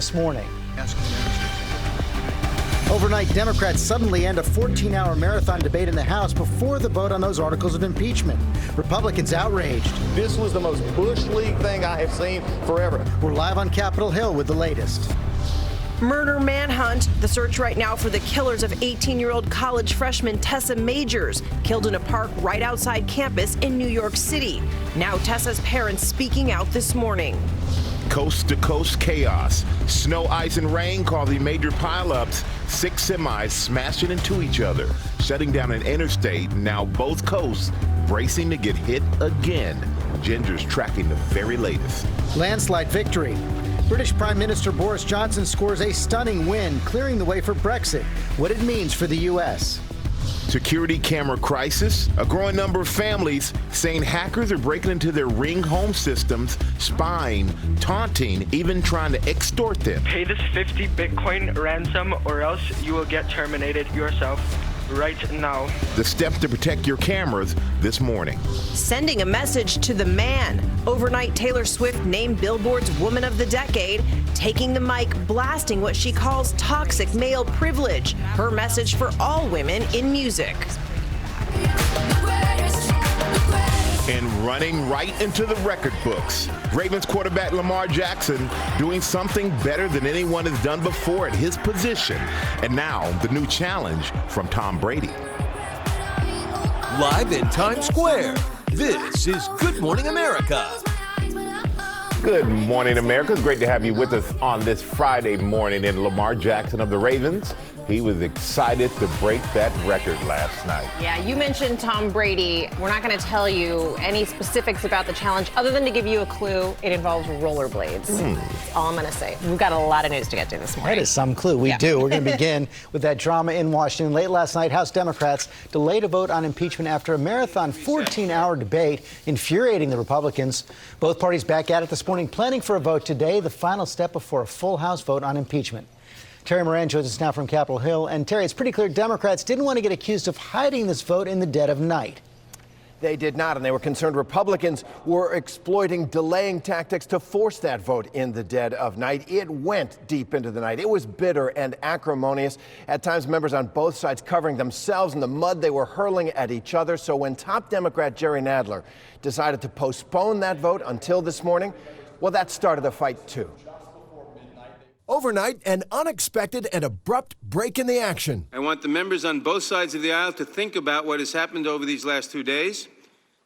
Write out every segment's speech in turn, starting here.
This morning. Overnight, Democrats suddenly end a 14-hour marathon debate in the House before the vote on those articles of impeachment. Republicans outraged. This was the most Bush League thing I have seen forever. We're live on Capitol Hill with the latest. Murder manhunt. The search right now for the killers of 18-year-old college freshman Tessa Majors, killed in a park right outside campus in New York City. Now Tessa's parents speaking out this morning. Coast-to-coast chaos. Snow, ice, and rain causing major pileups. 6 semis smashing into each other, shutting down an interstate. Now both coasts bracing to get hit again. Ginger's tracking the very latest. Landslide victory. British Prime Minister Boris Johnson scores a stunning win, clearing the way for Brexit. What it means for the U.S. Security camera crisis. A growing number of families saying hackers are breaking into their Ring home systems, spying, taunting, even trying to extort them. Pay this 50 Bitcoin ransom or else you will get terminated yourself right now. The steps to protect your cameras this morning. Sending a message to the man. Overnight, Taylor Swift named Billboard's Woman of the Decade, taking the mic, blasting what she calls toxic male privilege. Her message for all women in music. And running right into the record books. Ravens quarterback Lamar Jackson doing something better than anyone has done before at his position. And now the new challenge from Tom Brady. Live in Times Square, this is Good Morning America. Good morning, America. It's great to have you with us on this Friday morning. And Lamar Jackson of the Ravens, he was excited to break that record last night. Yeah, you mentioned Tom Brady. We're not going to tell you any specifics about the challenge other than to give you a clue. It involves rollerblades. That's all I'm going to say. We've got a lot of news to get to this morning. That is some clue. We do. We're going to begin with that drama in Washington. Late last night, House Democrats delayed a vote on impeachment after a marathon 14-hour debate, infuriating the Republicans. Both parties back at it this morning, planning for a vote today, the final step before a full House vote on impeachment. Terry Moran joins us now from Capitol Hill. And Terry, it's pretty clear Democrats didn't want to get accused of hiding this vote in the dead of night. They did not, and they were concerned Republicans were exploiting delaying tactics to force that vote in the dead of night. It went deep into the night. It was bitter and acrimonious. At times, members on both sides covering themselves in the mud they were hurling at each other. So when top Democrat Jerry Nadler decided to postpone that vote until this morning, well, that started a fight, too. Overnight, an unexpected and abrupt break in the action. I want the members on both sides of the aisle to think about what has happened over these last 2 days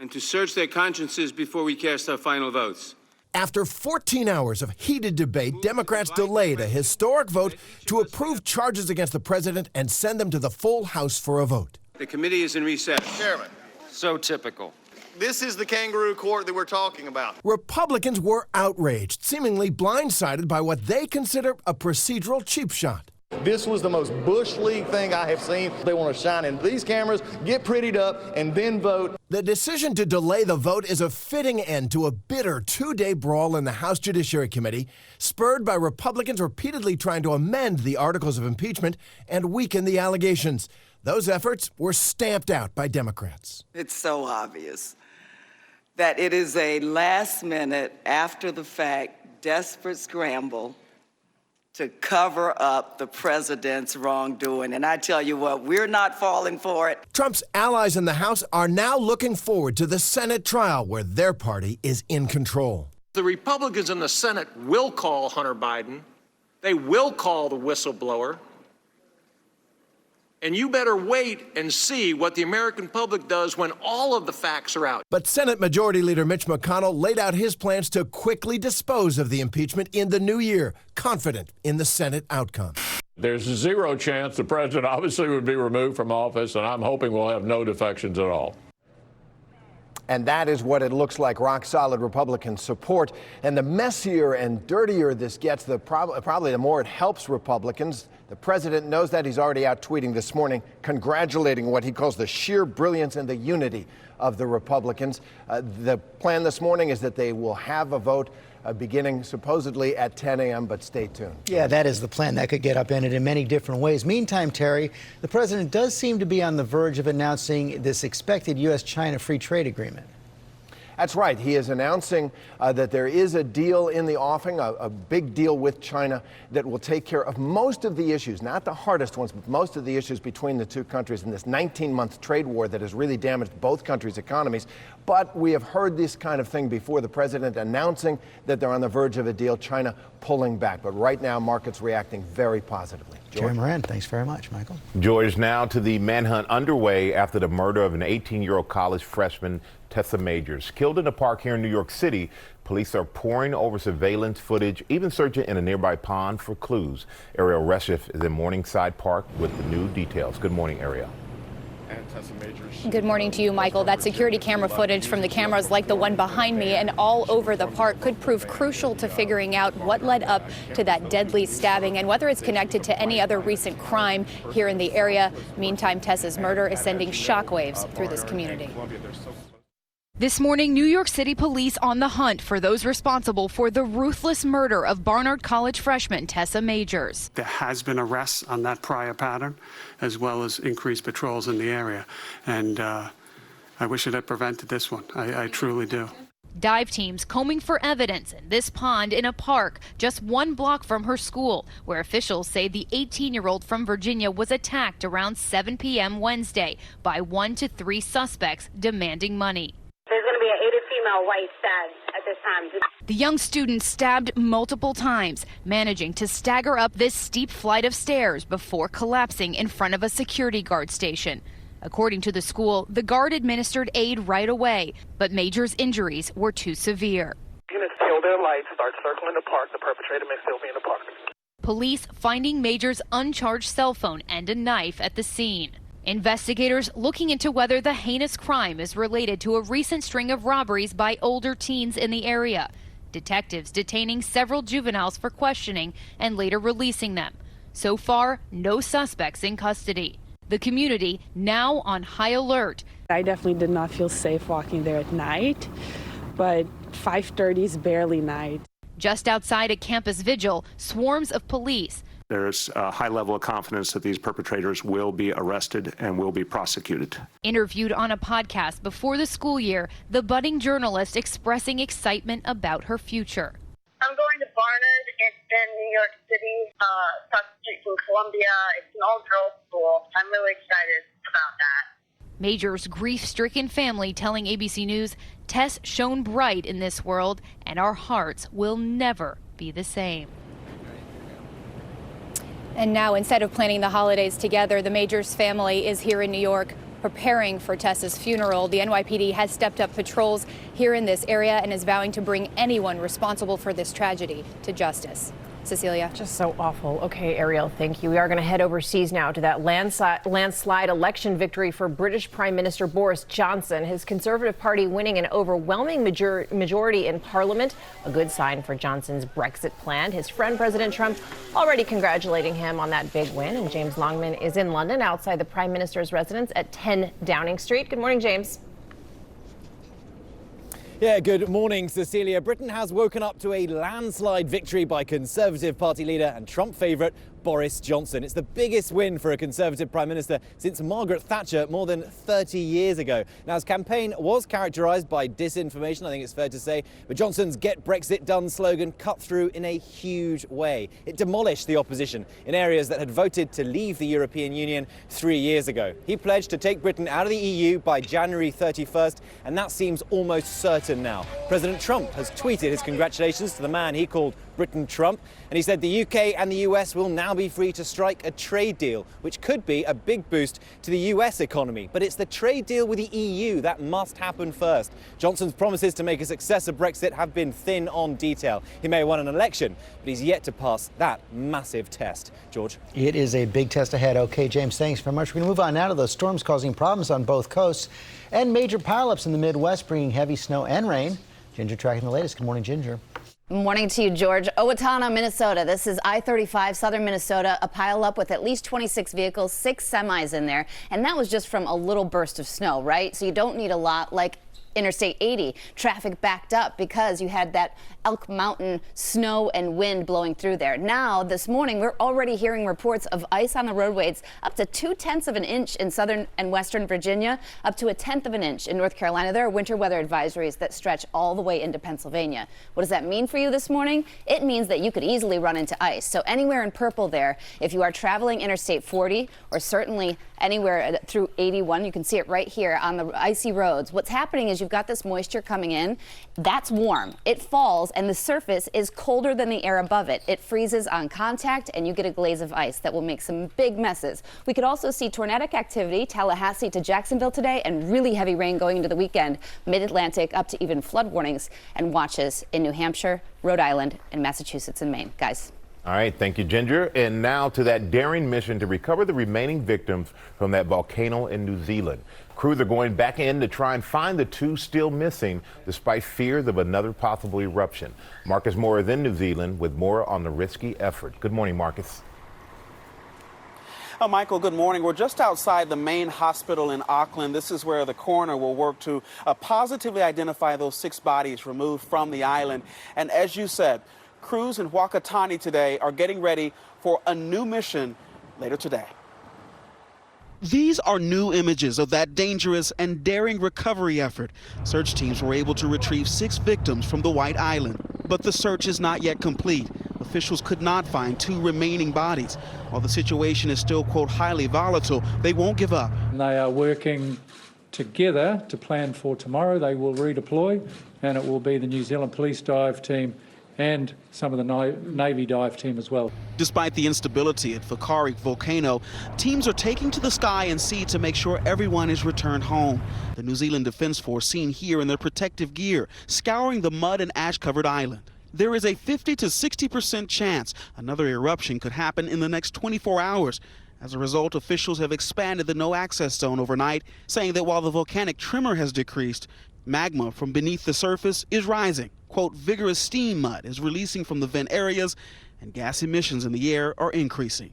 and to search their consciences before we cast our final votes. After 14 hours of heated debate, Democrats delayed a historic vote to approve charges against the president and send them to the full House for a vote. The committee is in recess. Chairman, So typical. this is the kangaroo court that we're talking about. Republicans were outraged, seemingly blindsided by what they consider a procedural cheap shot. This was the most Bush League thing I have seen. They want to shine in these cameras, get prettied up, and then vote. The decision to delay the vote is a fitting end to a bitter 2-day brawl in the House Judiciary Committee, spurred by Republicans repeatedly trying to amend the articles of impeachment and weaken the allegations. Those efforts were stamped out by Democrats. It's so obvious that it is a last-minute, after-the-fact, desperate scramble to cover up the president's wrongdoing. And I tell you what, we're not falling for it. Trump's allies in the House are now looking forward to the Senate trial where their party is in control. The Republicans in the Senate will call Hunter Biden. They will call the whistleblower. And you better wait and see what the American public does when all of the facts are out. But Senate Majority Leader Mitch McConnell laid out his plans to quickly dispose of the impeachment in the new year, confident in the Senate outcome. There's zero chance the president obviously would be removed from office, and I'm hoping we'll have no defections at all. And that is what it looks like, rock-solid Republican support. And the messier and dirtier this gets, probably the more it helps Republicans. The president knows that. He's already out tweeting this morning, congratulating what he calls the sheer brilliance and the unity of the Republicans. The plan this morning is that they will have a vote beginning supposedly at 10 a.m., but stay tuned. Yeah, that is the plan. That could get upended in many different ways. Meantime, Terry, the president does seem to be on the verge of announcing this expected U.S.-China free trade agreement. That's right. He is announcing that there is a deal in the offing, a big deal with China that will take care of most of the issues, not the hardest ones, but most of the issues between the two countries in this 19-month trade war that has really damaged both countries' economies. But we have heard this kind of thing before, the president announcing that they're on the verge of a deal, China pulling back. But right now, markets reacting very positively. Jerry Moran, thanks very much, Michael. George, now to the manhunt underway after the murder of an 18-year-old college freshman, Tessa Majors. Killed in a park here in New York City, police are poring over surveillance footage, even searching in a nearby pond for clues. Ariel Reshef is in Morningside Park with the new details. Good morning, Ariel. Good morning to you, Michael. That security camera footage from the cameras like the one behind me and all over the park could prove crucial to figuring out what led up to that deadly stabbing and whether it's connected to any other recent crime here in the area. Meantime, Tessa's murder is sending shockwaves through this community. This morning, New York City police on the hunt for those responsible for the ruthless murder of Barnard College freshman Tessa Majors. There has been arrests on that prior pattern, as well as increased patrols in the area. And I wish it had prevented this one. I truly do. Dive teams combing for evidence in this pond in a park just 1 block from her school, where officials say the 18-year-old from Virginia was attacked around 7 p.m. Wednesday by 1 to 3 suspects demanding money. There's going to be an 8 female white stag at this time. The young student stabbed multiple times, managing to stagger up this steep flight of stairs before collapsing in front of a security guard station. According to the school, the guard administered aid right away, but Major's injuries were too severe. Units tail their lights, start circling the park. The perpetrator may still be in the park. Police finding Major's uncharged cell phone and a knife at the scene. Investigators looking into whether the heinous crime is related to a recent string of robberies by older teens in the area. Detectives detaining several juveniles for questioning and later releasing them. So far, no suspects in custody. The community now on high alert. I definitely did not feel safe walking there at night, but 5:30 is barely night. Just outside a campus vigil, swarms of police. There's a high level of confidence that these perpetrators will be arrested and will be prosecuted. Interviewed on a podcast before the school year, the budding journalist expressing excitement about her future. I'm going to Barnard. It's in New York City, across the street from Columbia. It's an all-girls school. I'm really excited about that. Major's grief-stricken family telling ABC News, Tess shone bright in this world, and our hearts will never be the same. And now, instead of planning the holidays together, the Majors family is here in New York preparing for Tessa's funeral. The NYPD has stepped up patrols here in this area and is vowing to bring anyone responsible for this tragedy to justice. Cecilia. Just so awful. Okay, Ariel, thank you. We are going to head overseas now to that landslide election victory for British Prime Minister Boris Johnson. His Conservative Party winning an overwhelming majority in Parliament, a good sign for Johnson's Brexit plan. His friend President Trump already congratulating him on that big win. And James Longman is in London outside the Prime Minister's residence at 10 Downing Street. Good morning, James. Yeah, good morning, Cecilia. Britain has woken up to a landslide victory by Conservative Party leader and Trump favourite Boris Johnson. It's the biggest win for a Conservative Prime Minister since Margaret Thatcher more than 30 years ago. Now, his campaign was characterised by disinformation, I think it's fair to say, but Johnson's Get Brexit Done slogan cut through in a huge way. It demolished the opposition in areas that had voted to leave the European Union 3 years ago. He pledged to take Britain out of the EU by January 31st, and that seems almost certain now. President Trump has tweeted his congratulations to the man he called Britain Trump, and he said the UK and the US will now be free to strike a trade deal, which could be a big boost to the US economy. But it's the trade deal with the EU that must happen first. Johnson's promises to make a success of Brexit have been thin on detail. He may have won an election, but he's yet to pass that massive test. George? It is a big test ahead. Okay, James, thanks very much. We're going to move on now to those storms causing problems on both coasts and major pileups in the Midwest, bringing heavy snow and rain. Ginger tracking the latest. Good morning, Ginger. Morning to you, George. Owatonna, Minnesota. This is I-35, southern Minnesota. A pileup with at least 26 vehicles, 6 semis in there. And that was just from a little burst of snow, right? So you don't need a lot. Like Interstate 80, traffic backed up because you had that Elk Mountain snow and wind blowing through there. Now, this morning, we're already hearing reports of ice on the roadways up to 0.2 of an inch in southern and western Virginia, up to 1/10 of an inch in North Carolina. There are winter weather advisories that stretch all the way into Pennsylvania. What does that mean for you this morning? It means that you could easily run into ice. So anywhere in purple there, if you are traveling Interstate 40 or certainly anywhere through 81, you can see it right here on the icy roads. What's happening is you've got this moisture coming in. That's warm. It falls and the surface is colder than the air above it. It freezes on contact and you get a glaze of ice that will make some big messes. We could also see tornadic activity, Tallahassee to Jacksonville today, and really heavy rain going into the weekend. Mid-Atlantic up to even flood warnings and watches in New Hampshire, Rhode Island, and Massachusetts and Maine. Guys. All right, thank you, Ginger. And now to that daring mission to recover the remaining victims from that volcano in New Zealand. Crews are going back in to try and find the 2 still missing, despite fears of another possible eruption. Marcus Moore is in New Zealand with more on the risky effort. Good morning, Marcus. Oh, Michael, good morning. We're just outside the main hospital in Auckland. This is where the coroner will work to positively identify those 6 bodies removed from the island. And as you said, crews in Whakatane today are getting ready for a new mission later today. These are new images of that dangerous and daring recovery effort. Search teams were able to retrieve 6 victims from the White Island, but the search is not yet complete. Officials could not find 2 remaining bodies. While the situation is still, quote, highly volatile, they won't give up. They are working together to plan for tomorrow. They will redeploy, and it will be the New Zealand Police Dive Team and some of the Navy dive team as well. Despite the instability at Whakaari volcano, teams are taking to the sky and sea to make sure everyone is returned home. The New Zealand Defence Force seen here in their protective gear, scouring the mud and ash-covered island. There is a 50 to 60% chance another eruption could happen in the next 24 hours. As a result, officials have expanded the no-access zone overnight, saying that while the volcanic tremor has decreased, magma from beneath the surface is rising. Quote, vigorous steam mud is releasing from the vent areas and gas emissions in the air are increasing.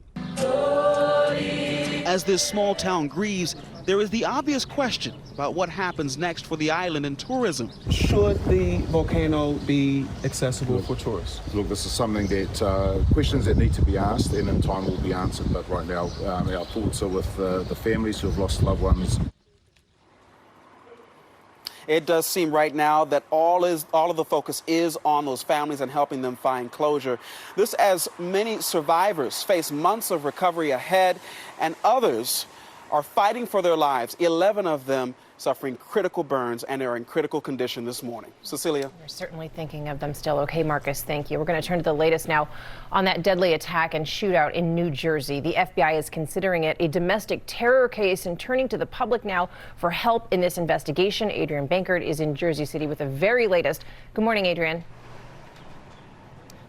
As this small town grieves, there is the obvious question about what happens next for the island and tourism. Should the volcano be accessible for tourists? Look, this is something that questions that need to be asked and in time will be answered. But right now, our thoughts are with the families who have lost loved ones. It does seem right now that all of the focus is on those families and helping them find closure. This as many survivors face months of recovery ahead and others are fighting for their lives. 11 of them suffering critical burns and are in critical condition this morning. Cecilia. We're certainly thinking of them still. Okay, Marcus, thank you. We're going to turn to the latest now on that deadly attack and shootout in New Jersey. The FBI is considering it a domestic terror case and turning to the public now for help in this investigation. Adrian Bankert is in Jersey City with the very latest. Good morning, Adrian.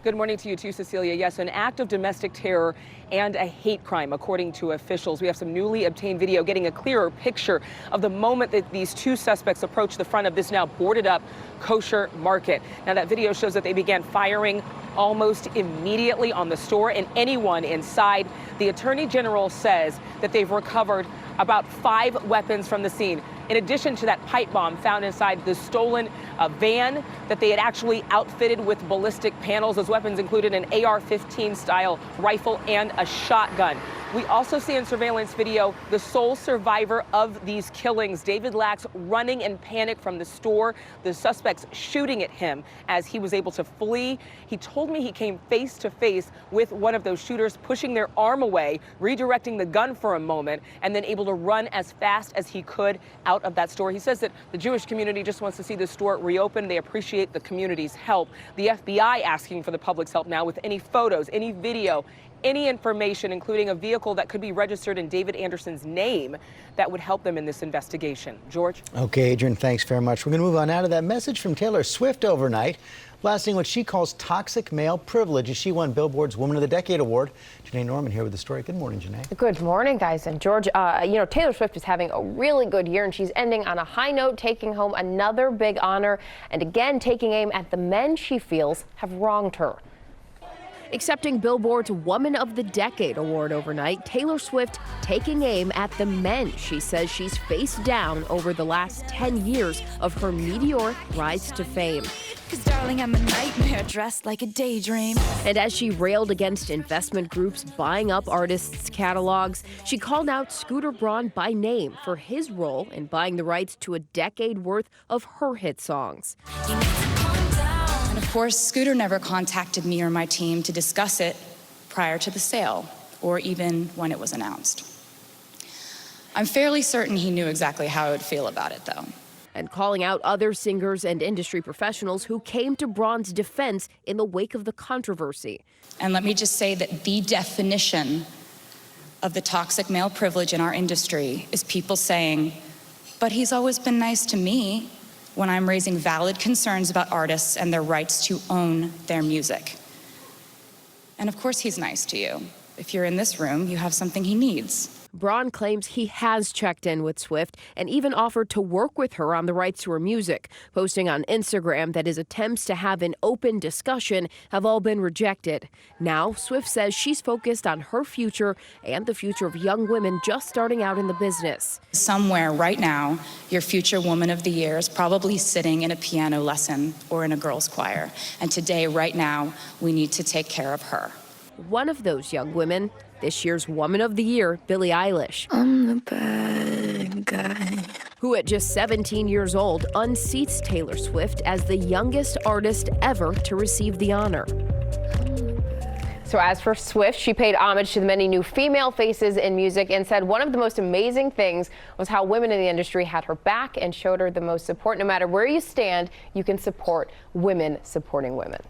Good morning to you too, Cecilia. Yes, an act of domestic terror and a hate crime, according to officials. We have some newly obtained video getting a clearer picture of the moment that these 2 suspects approached the front of this now boarded up kosher market. Now that video shows that they began firing almost immediately on the store and anyone inside. The Attorney General says that they've recovered about 5 weapons from the scene. In addition to that pipe bomb found inside the stolen van that they had actually outfitted with ballistic panels. Those weapons included an AR-15 style rifle and a shotgun. We also see in surveillance video the sole survivor of these killings, David Lax, running in panic from the store, the suspects shooting at him as he was able to flee. He told me he came face to face with one of those shooters, pushing their arm away, redirecting the gun for a moment, and then able to run as fast as he could out of that store. He says that the Jewish community just wants to see the store reopened. They appreciate the community's help. The FBI asking for the public's help now with any photos, any video, any information, including a vehicle that could be registered in David Anderson's name that would help them in this investigation. George? Okay, Adrian, thanks very much. We're going to move on now to that message from Taylor Swift overnight, blasting what she calls toxic male privilege as she won Billboard's Woman of the Decade Award. Janae Norman here with the story. Good morning, Janae. Good morning, guys. And George, Taylor Swift is having a really good year, and she's ending on a high note, taking home another big honor, and again taking aim at the men she feels have wronged her. Accepting Billboard's Woman of the Decade award overnight, Taylor Swift taking aim at the men she says she's faced down over the last 10 years of her meteoric rise to fame. 'Cause darling, I'm a nightmare dressed like a daydream. And as she railed against investment groups buying up artists' catalogs, she called out Scooter Braun by name for his role in buying the rights to a decade worth of her hit songs. And of course, Scooter never contacted me or my team to discuss it prior to the sale, or even when it was announced. I'm fairly certain he knew exactly how I would feel about it, though. And calling out other singers and industry professionals who came to Braun's defense in the wake of the controversy. And let me just say that the definition of the toxic male privilege in our industry is people saying, but he's always been nice to me, when I'm raising valid concerns about artists and their rights to own their music. And of course he's nice to you. If you're in this room, you have something he needs. Braun claims he has checked in with Swift and even offered to work with her on the rights to her music, posting on Instagram that his attempts to have an open discussion have all been rejected. Now, Swift says she's focused on her future and the future of young women just starting out in the business. Somewhere right now, your future Woman of the Year is probably sitting in a piano lesson or in a girls' choir. And today, right now, we need to take care of her. One of those young women, this year's Woman of the Year, Billie Eilish. I'm the bad guy. Who at just 17 years old unseats Taylor Swift as the youngest artist ever to receive the honor. So as for Swift, she paid homage to the many new female faces in music and said one of the most amazing things was how women in the industry had her back and showed her the most support. No matter where you stand, you can support women supporting women.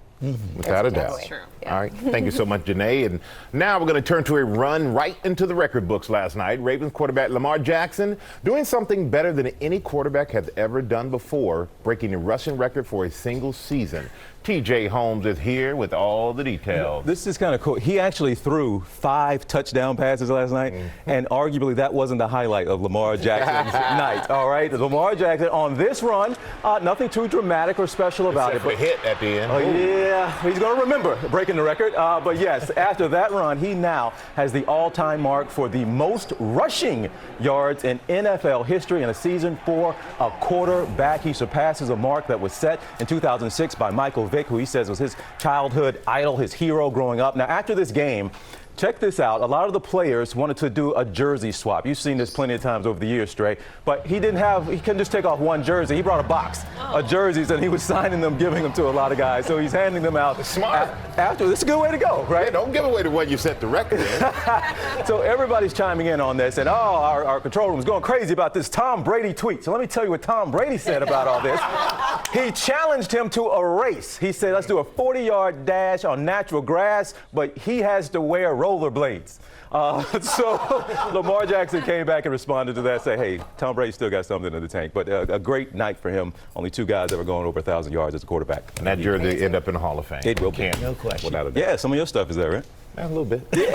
Without a doubt. All right. Thank you so much, Janae. And now we're going to turn to a run right into the record books last night. Ravens quarterback Lamar Jackson doing something better than any quarterback has ever done before, breaking the rushing record for a single season. TJ Holmes is here with all the details. This is kind of cool. He actually threw 5 touchdown passes last night, and arguably that wasn't the highlight of Lamar Jackson's night. All right, Lamar Jackson on this run, nothing too dramatic or special about it. But hit at the end. Oh, yeah, he's going to remember breaking the record. But yes, after that run, he now has the all-time mark for the most rushing yards in NFL history in a season for a quarterback. He surpasses a mark that was set in 2006 by Michael Vick, who he says was his childhood idol, his hero growing up. Now, after this game, check this out. A lot of the players wanted to do a jersey swap. You've seen this plenty of times over the years, Stray. But he couldn't just take off one jersey. He brought a box of jerseys, and he was signing them, giving them to a lot of guys. So he's handing them out. Smart. After, this is a good way to go, right? Yeah, don't give away the one you set the record in. So everybody's chiming in on this, and our control room is going crazy about this Tom Brady tweet. So let me tell you what Tom Brady said about all this. He challenged him to a race. He said, let's do a 40-yard dash on natural grass, but he has to wear rollerblades. So Lamar Jackson came back and responded to that, say, hey, Tom Brady still got something in the tank. But a great night for him. Only 2 guys ever going over 1,000 yards as a quarterback. And that jersey end up in the Hall of Fame. It will be. No question. Without a doubt. Yeah, some of your stuff is there, right? A little bit. Thank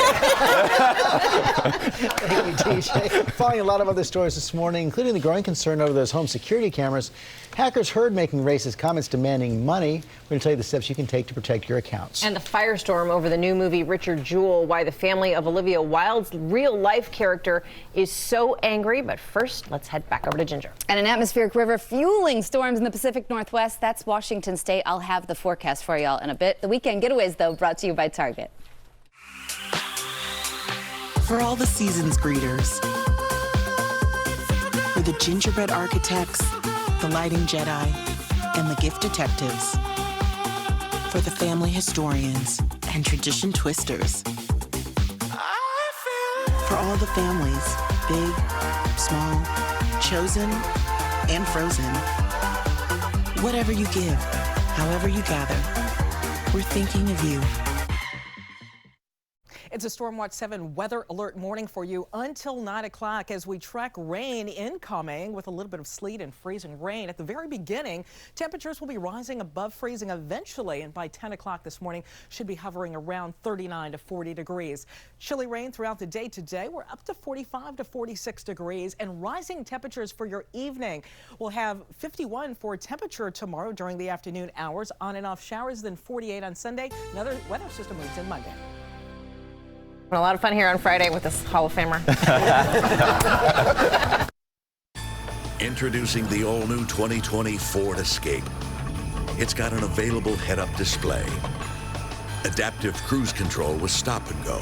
you, TJ. Following a lot of other stories this morning, including the growing concern over those home security cameras, hackers heard making racist comments demanding money. We're going to tell you the steps you can take to protect your accounts. And the firestorm over the new movie Richard Jewell, why the family of Olivia Wilde's real-life character is so angry. But first, let's head back over to Ginger. And an atmospheric river fueling storms in the Pacific Northwest. That's Washington State. I'll have the forecast for y'all in a bit. The weekend getaways, though, brought to you by Target. For all the season's greeters, for the gingerbread architects, the lighting Jedi, and the gift detectives, for the family historians and tradition twisters, for all the families, big, small, chosen, and frozen. Whatever you give, however you gather, we're thinking of you. It's a Storm Watch 7 weather alert morning for you until 9 o'clock as we track rain incoming with a little bit of sleet and freezing rain. At the very beginning, temperatures will be rising above freezing eventually, and by 10 o'clock this morning should be hovering around 39 to 40 degrees. Chilly rain throughout the day today. We're up to 45 to 46 degrees and rising temperatures for your evening. We'll have 51 for temperature tomorrow during the afternoon hours, on and off showers, then 48 on Sunday. Another weather system moves in Monday. A lot of fun here on Friday with this Hall of Famer. Introducing the all-new 2020 Ford Escape. It's got an available head-up display, adaptive cruise control with stop and go,